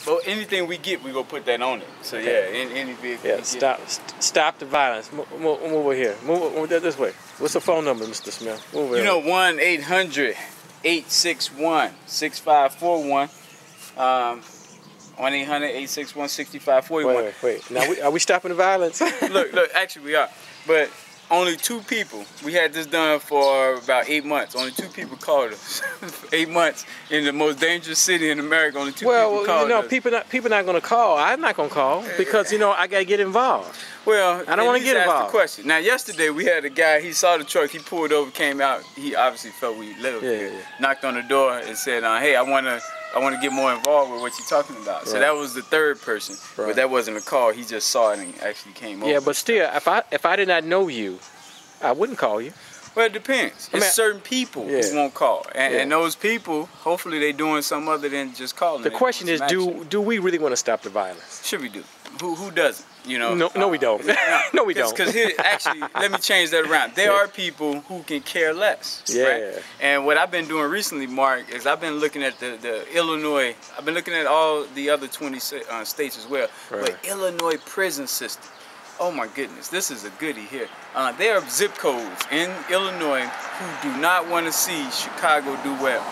Well, anything we get, we gonna put that on it. So yeah, any vehicle. Yeah, stop the violence. Move over here. Move this way. What's the phone number, Mr. Smith? Move over you know, 1-800-861-6541. 1-800-861-6541. Wait. Now, are we stopping the violence? Look, actually we are. But only 2 people. We had this done for about 8 months. Only 2 people called us. 8 months in the most dangerous city in America. Only 2 people called us. Well, you know, people not going to call. I'm not going to call because, you know, I got to get involved. Well, I don't want to get involved. The question. Now, yesterday we had a guy. He saw the truck. He pulled over, came out. He obviously felt we lived here. Knocked on the door and said, "Hey, I want to get more involved with what you're talking about." So that was the 3rd person, but that wasn't a call. He just saw it and actually came over. Yeah, but still, if I did not know you, I wouldn't call you. Well, it depends. It's certain people who won't call, and those people, hopefully, they're doing something other than just calling. The question is, do we really want to stop the violence? Should we do? Who doesn't? You know? No, we don't. No, we don't. Because here, actually, let me change that around. There are people who can care less. Right? And what I've been doing recently, Mark, is I've been looking at the Illinois. I've been looking at all the other 20 states as well. But Illinois prison system. Oh my goodness, this is a goodie here. There are zip codes in Illinois who do not want to see Chicago do well.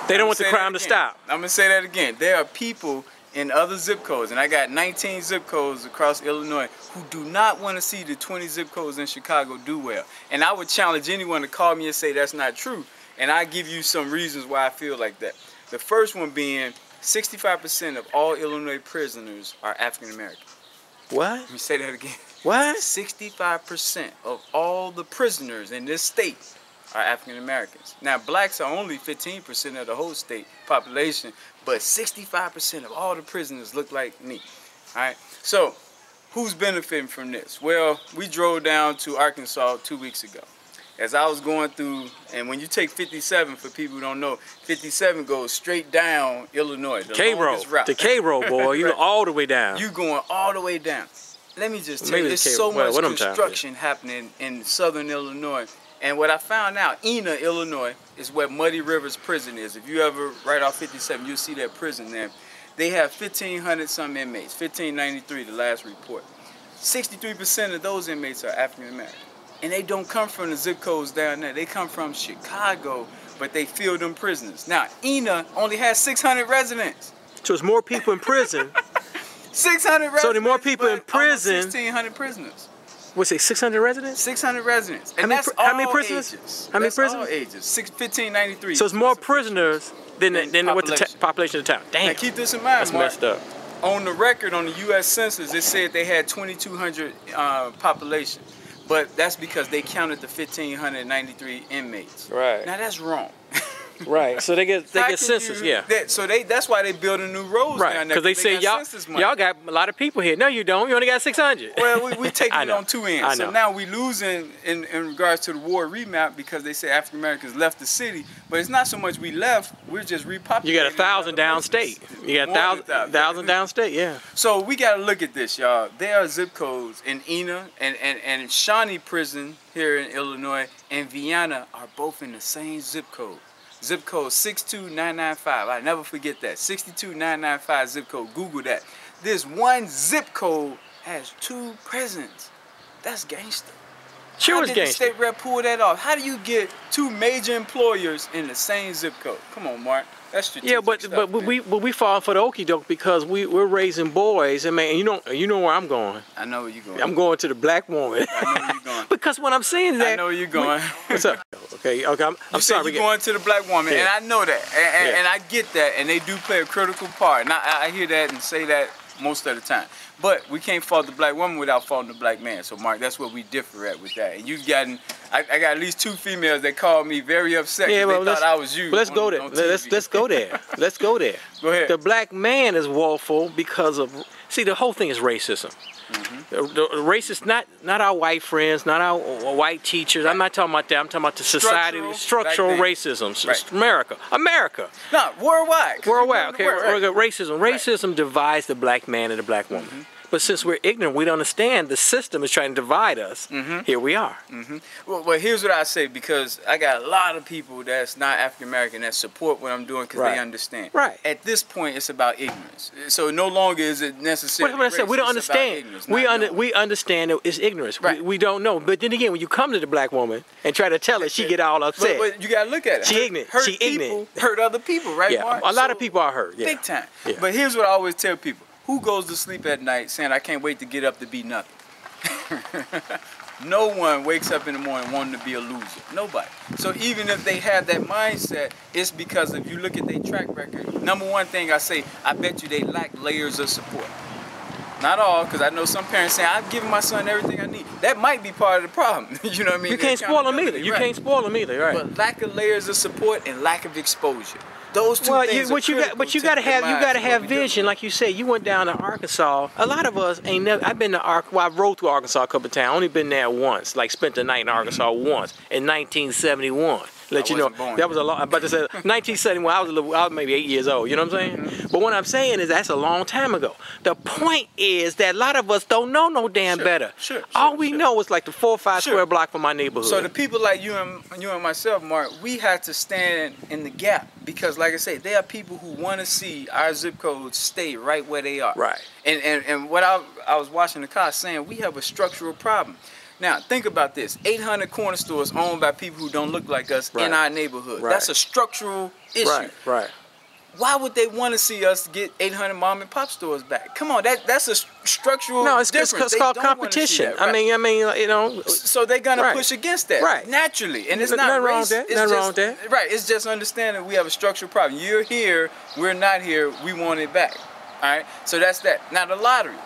They don't want the crime to stop. I'm gonna say that again. There are people in other zip codes, and I got 19 zip codes across Illinois who do not want to see the 20 zip codes in Chicago do well. And I would challenge anyone to call me and say that's not true. And I give you some reasons why I feel like that. The first one being 65% of all Illinois prisoners are African American. What? Let me say that again. What? 65% of all the prisoners in this state are African Americans. Now, blacks are only 15% of the whole state population, but 65% of all the prisoners look like me. All right. So, who's benefiting from this? Well, we drove down to Arkansas 2 weeks ago. As I was going through, and when you take 57, for people who don't know, 57 goes straight down Illinois. The K-Road. The K-Road, boy. You go all the way down. You going all the way down. Let me just tell you, there's so much construction happening in southern Illinois. And what I found out, Ena, Illinois, is where Muddy Rivers Prison is. If you ever right off 57, you'll see that prison there. They have 1,500 some inmates, 1,593 the last report. 63% of those inmates are African American. And they don't come from the zip codes down there. They come from Chicago, but they fill them prisoners. Now, Ena only has 600 residents. So there's more people in prison. 600 residents. So the more people in prison. 1,600 prisoners. What's it, 600 residents? 600 residents. And how many prisoners? Ages. How many prisoners? All ages. 1,593. So it's more prisoners than what the population of the town. Damn. Now keep this in mind, that's Mark. Messed up. On the record, on the U.S. Census, it said they had 2,200 population. But that's because they counted the 1,593 inmates. Right. Now that's wrong. Right. So they get census, that's why they building new roads down there. Because they say y'all got a lot of people here. No, you don't. You only got 600. Well, we taking it on 2 ends. So now we losing in regards to the war remap because they say African Americans left the city. But it's not so much we left. We're just repopulating. You got 1,000 downstate. You got 1,000 downstate. Yeah. So we got to look at this, y'all. There are zip codes in Ena and Shawnee Prison here in Illinois and Vienna are both in the same zip code. Zip code 62995. I never forget that. 62995 zip code. Google that. This one zip code has 2 prisons. That's gangster. Sure, it's gangster. How did the state rep pull that off? How do you get 2 major employers in the same zip code? Come on, Mark. That's strategic stuff, but we fall for the okie doke because we're raising boys, and man, you know where I'm going. I know where you're going. I'm going to the black woman. I know where you're going. Because what I'm saying is that I know where you're going. What's up? Okay. I'm sorry. You're going to the black woman, and I know that, and I get that, and they do play a critical part, and I hear that and say that most of the time. But we can't fault the black woman without faulting the black man. So, Mark, that's where we differ at with that. And you've gotten, I got at least 2 females that called me very upset because they thought I was you. Let's go there. Let's go there. Let's go there. Go ahead. The black man is woeful because of, see, the whole thing is racism. The racist, not our white friends, not our white teachers. I'm not talking about that. I'm talking about the society, structural racism. Right. America. No, worldwide. Worldwide. Okay. Racism. Racism divides the black man and the black woman. But since we're ignorant, we don't understand the system is trying to divide us. Here we are. Well, here's what I say, because I got a lot of people that's not African American that support what I'm doing because they understand. Right. At this point, it's about ignorance. So no longer is it necessary. What I said, we don't understand. We understand that it's ignorance. Right. We don't know. But then again, when you come to the black woman and try to tell her, she get all upset. But you gotta look at it. She ignorant. Hurt people hurt other people, right? Yeah. Mark? A lot of people are hurt. Yeah. Big time. Yeah. But here's what I always tell people: who goes to sleep at night saying, "I can't wait to get up to be nothing"? No one wakes up in the morning wanting to be a loser. Nobody. So even if they have that mindset, it's because if you look at their track record, number one thing I say, I bet you they lack layers of support. Not all, because I know some parents say, I've given my son everything I need. That might be part of the problem. You know what I mean? You can't spoil them either. You can't spoil them either, right? But lack of layers of support and lack of exposure. Those two things you gotta have vision, like you said. You went down to Arkansas. A lot of us ain't never. I've been to I rode through Arkansas a couple of times. Only been there once. Like spent the night in Arkansas once in 1971. Let you know that was a long. I'm about to say 1971. I was maybe 8 years old. You know what I'm saying? But what I'm saying is that's a long time ago. The point is that a lot of us don't know no damn better. All we know is like the 4 or 5 square block from my neighborhood. So the people like you and myself, Mark, we had to stand in the gap because, like I say, there are people who want to see our zip codes stay right where they are. Right. And what I was watching the car saying, we have a structural problem. Now, think about this. 800 corner stores owned by people who don't look like us in our neighborhood. Right. That's a structural issue. Right. Why would they want to see us get 800 mom and pop stores back? Come on, that's a structural difference. It's called competition. That, right? I mean, you know. So they're gonna push against that, naturally, and it's not race. Nothing wrong with that. Right. It's just understanding we have a structural problem. You're here, we're not here. We want it back. All right. So that's that. Now the lottery.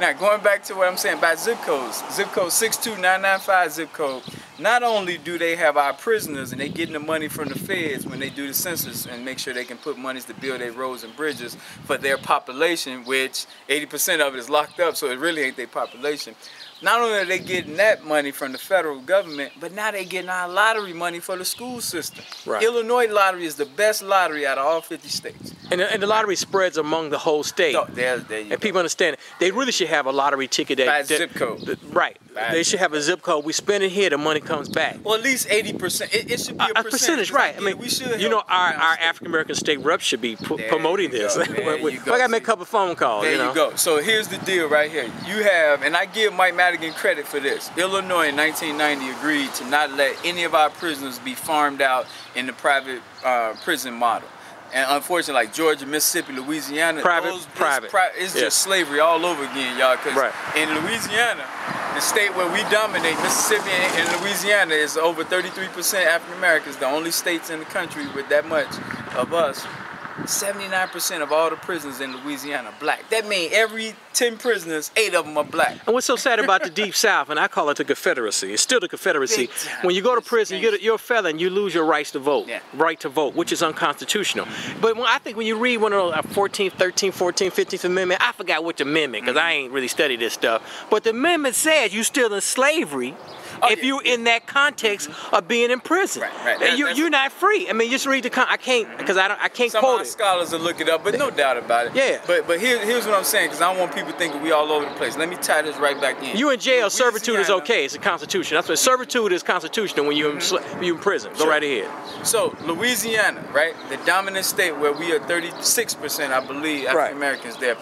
Now, going back to what I'm saying about zip codes, zip code 62995 zip code, not only do they have our prisoners and they getting the money from the feds when they do the census and make sure they can put monies to build their roads and bridges for their population, which 80% of it is locked up, so it really ain't their population. Not only are they getting that money from the federal government, but now they getting our lottery money for the school system. Right. Illinois lottery is the best lottery out of all 50 states. And the lottery spreads among the whole state. Oh, there you go. People understand it. They really should have a lottery ticket by zip code. Right. They should have a zip code. We spend it here, the money comes back. Well, at least 80%. It should be a percentage, right? I mean, we should. You know, our African American state reps should be promoting this. I gotta make a couple phone calls. There you go. So here's the deal right here. You have, and I give Mike Madigan credit for this. Illinois in 1990 agreed to not let any of our prisoners be farmed out in the private prison model. And unfortunately, like Georgia, Mississippi, Louisiana, it's just slavery all over again, y'all. Because in Louisiana, the state where we dominate, Mississippi and Louisiana, is over 33% African Americans. The only states in the country with that much of us. 79% of all the prisoners in Louisiana are black. That means every 10 prisoners, 8 of them are black. And what's so sad about the Deep South, and I call it the Confederacy, it's still the Confederacy. When you go to prison, you're a felon, you lose your rights to vote, right to vote, which is unconstitutional. But I think when you read one of those 14th, 13th, 14th, 15th Amendment, I forgot which amendment, because I ain't really studied this stuff, but the amendment says you still in slavery if you're in that context of being in prison. And you're not free. I mean, just read the I can't quote it. Some scholars will look it up, but no doubt about it. Yeah. But here's what I'm saying, because I don't want people thinking we all over the place. Let me tie this right back in. You in jail, servitude is okay. It's a constitution. That's what servitude is constitutional when you're in prison. Go right ahead. So Louisiana, right, the dominant state where we are 36%, I believe, African Americans there.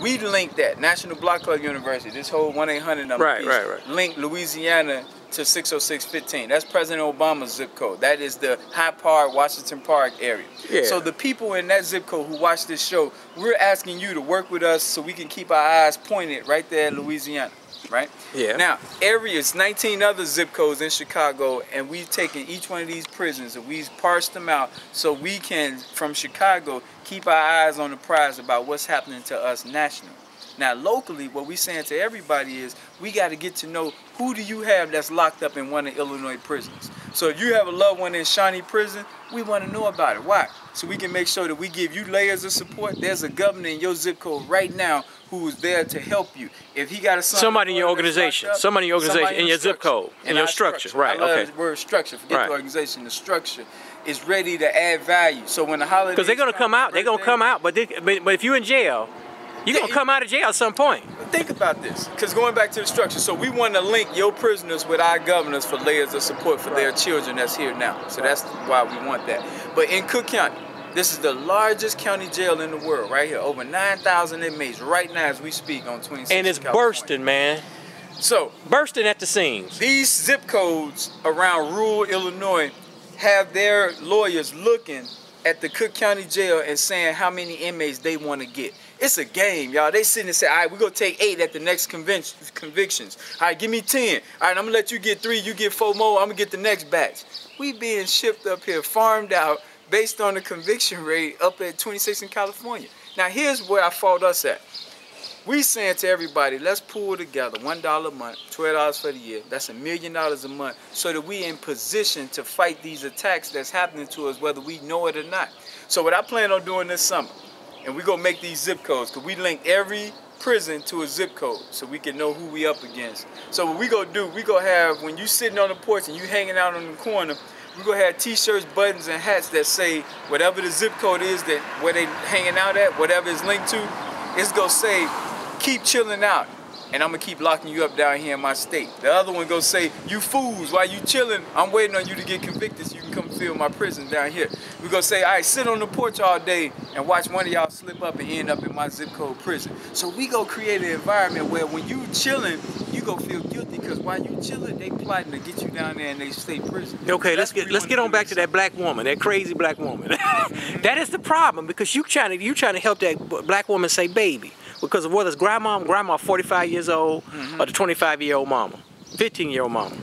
We linked that National Block Club University, this whole 1-800 number linked Louisiana to 60615. That's President Obama's zip code. That is the Hyde Park, Washington Park area. Yeah. So the people in that zip code who watch this show, we're asking you to work with us so we can keep our eyes pointed right there in Louisiana. Right? Yeah. Now, it's 19 other zip codes in Chicago, and we've taken each one of these prisons and we've parsed them out so we can, from Chicago, keep our eyes on the prize about what's happening to us nationally. Now, locally, what we're saying to everybody is we got to get to know who do you have that's locked up in one of Illinois prisons. So if you have a loved one in Shawnee prison, we want to know about it. Why? So we can make sure that we give you layers of support. There's a governor in your zip code right now who is there to help you. If he got a son, somebody in your organization, somebody in your organization, in your zip code, in your structure. Right, okay. The word structure, forget the organization, the structure is ready to add value. So when the holidays, because they're going to come out, but if you're in jail, You're going to come out of jail at some point. Think about this, because going back to the structure, so we want to link your prisoners with our governors for layers of support for their children that's here now. So that's why we want that. But in Cook County, this is the largest county jail in the world, right here. Over 9,000 inmates right now as we speak on 26th And it's bursting, man. So, bursting at the seams. These zip codes around rural Illinois have their lawyers looking at the Cook County Jail and saying how many inmates they want to get. It's a game, y'all. They sitting and say, all right, we're going to take 8 at the next convictions. All right, give me 10. All right, I'm going to let you get 3, you get 4 more, I'm going to get the next batch. We being shipped up here, farmed out, based on the conviction rate up at 26 in California. Now, here's where I fault us at. We saying to everybody, let's pull together $1 a month, $12 for the year. That's $1 million a month, so that we in position to fight these attacks that's happening to us, whether we know it or not. So what I plan on doing this summer, and we're gonna make these zip codes, because we link every prison to a zip code, so we can know who we up against. So what we gonna do, we gonna have, when you sitting on the porch and you hanging out on the corner, we're gonna have t-shirts, buttons, and hats that say whatever the zip code is that where they hanging out at, whatever it's linked to, it's gonna say, keep chilling out, and I'm gonna keep locking you up down here in my state. The other one gonna say, you fools, while you chilling, I'm waiting on you to get convicted so you can come fill my prison down here. We're gonna say, all right, sit on the porch all day and watch one of y'all slip up and end up in my zip code prison. So we gonna create an environment where when you chilling, you gonna feel guilty, because while you chilling, they plotting to get you down there in they state prison. Okay, let's get on back to that black woman, that crazy black woman. That is the problem, because you trying to help that black woman say baby. Because of whether it's grandma 45 years old, or the 25-year-old mama, 15-year-old mama.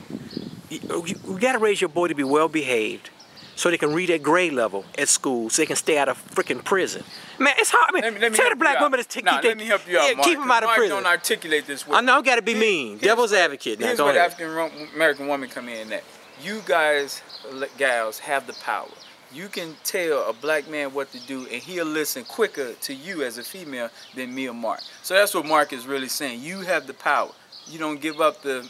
You got to raise your boy to be well behaved, so they can read at grade level at school, so they can stay out of freaking prison. Man, it's hard. I mean, tell the black women to let me help you out, Mark. Keep them out of prison. Don't articulate this well. I know, got to be mean. Devil's advocate. Now, here's what African-American woman come in at. You guys, gals, have the power. You can tell a black man what to do, and he'll listen quicker to you as a female than me or Mark. So that's what Mark is really saying. You have the power. You don't give up the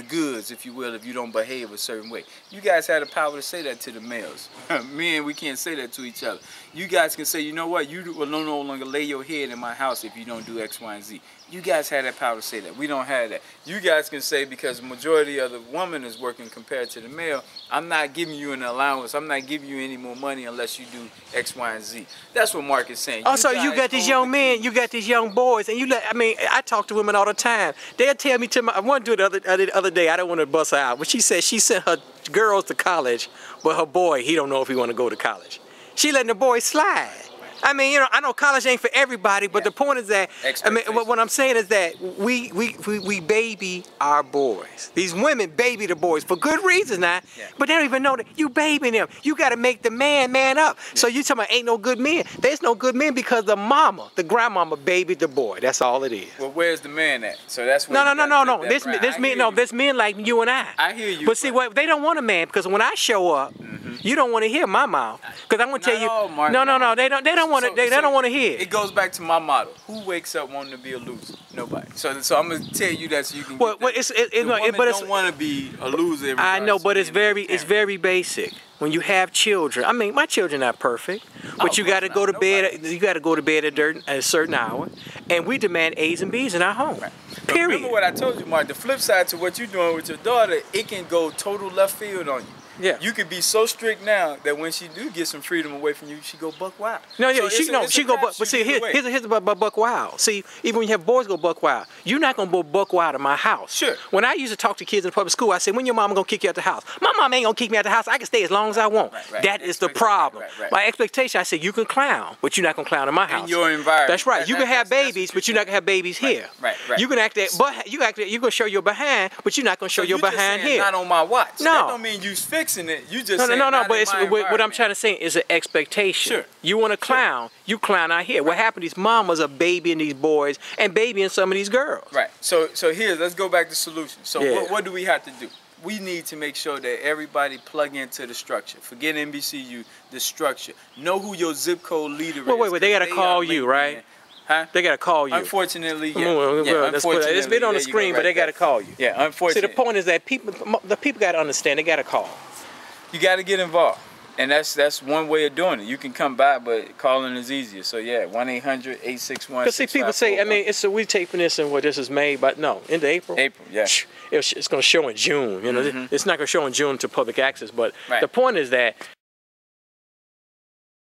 goods, if you will, if you don't behave a certain way. You guys have the power to say that to the males. Men, we can't say that to each other. You guys can say, you know what, you will no longer lay your head in my house if you don't do X, Y, and Z. You guys have that power to say that. We don't have that. You guys can say, because the majority of the woman is working compared to the male, I'm not giving you an allowance. I'm not giving you any more money unless you do X, Y, and Z. That's what Mark is saying. Also, you got these young men, you got these young boys, and I talk to women all the time. They'll tell me I want to do it the other day, I don't want to bust her out, but she said she sent her girls to college, but her boy, he don't know if he want to go to college. She letting the boys slide. I mean, I know college ain't for everybody, but the point is that, what I'm saying is that we baby our boys. These women baby the boys for good reasons now, but they don't even know that you babying them. You got to make the man up. So you talking about ain't no good men. There's no good men because the grandmama babied the boy. That's all it is. Well, where's the man at? So that's what no. This men like you and I. I hear you. But see, they don't want a man, because when I show up, you don't want to hear my mouth, because I'm gonna tell you. No. They don't want to. They don't want to hear. It goes back to my motto: who wakes up wanting to be a loser? Nobody. So I'm gonna tell you that so you can. Well, but don't want to be a loser. I know, but it's very basic. When you have children, I mean, my children are perfect, but you got to go to bed. You got to go to bed at a certain hour, and we demand A's and B's in our home. Right. Period. Remember what I told you, Mark. The flip side to what you're doing with your daughter, it can go total left field on you. Yeah. You could be so strict now that when she do get some freedom away from you, she go buck wild. She go buck. But see, here's about buck wild. See, even when you have boys go buck wild, you're not gonna go buck wild in my house. Sure. When I used to talk to kids in public school, I said, when your mama gonna kick you out the house? My mom ain't gonna kick me out the house. I can stay as long as I want. Right. That is the problem. Right. My expectation, I said, you can clown, but you're not gonna clown in my house. In your environment. That's right. You can have babies, but you're not gonna have babies here. Right. You can act that, but you gonna show your behind, but you're not gonna show your behind here. Not on my watch. No. That don't mean you fixing it. You just No, but what I'm trying to say is an expectation. Sure. You want to clown, you clown out here. What happened, these mamas are babying these boys and babying some of these girls. Right. So let's go back to solutions. So what do we have to do? We need to make sure that everybody plug into the structure. Forget NBCU, the structure. Know who your zip code leader is. Wait, they got to call you, right? Huh? They got to call you. Unfortunately, unfortunately, it's been on the screen, but they got to call you. Yeah, unfortunately. See, the point is that the people got to understand, they got to call. You got to get involved. And that's one way of doing it. You can come by, but calling is easier. So yeah, 1-800-861. Because see, people say, I mean, we taping this and this is May, but no, into April. April, yeah. It's going to show in June. You know, it's not going to show in June to public access. But the point is that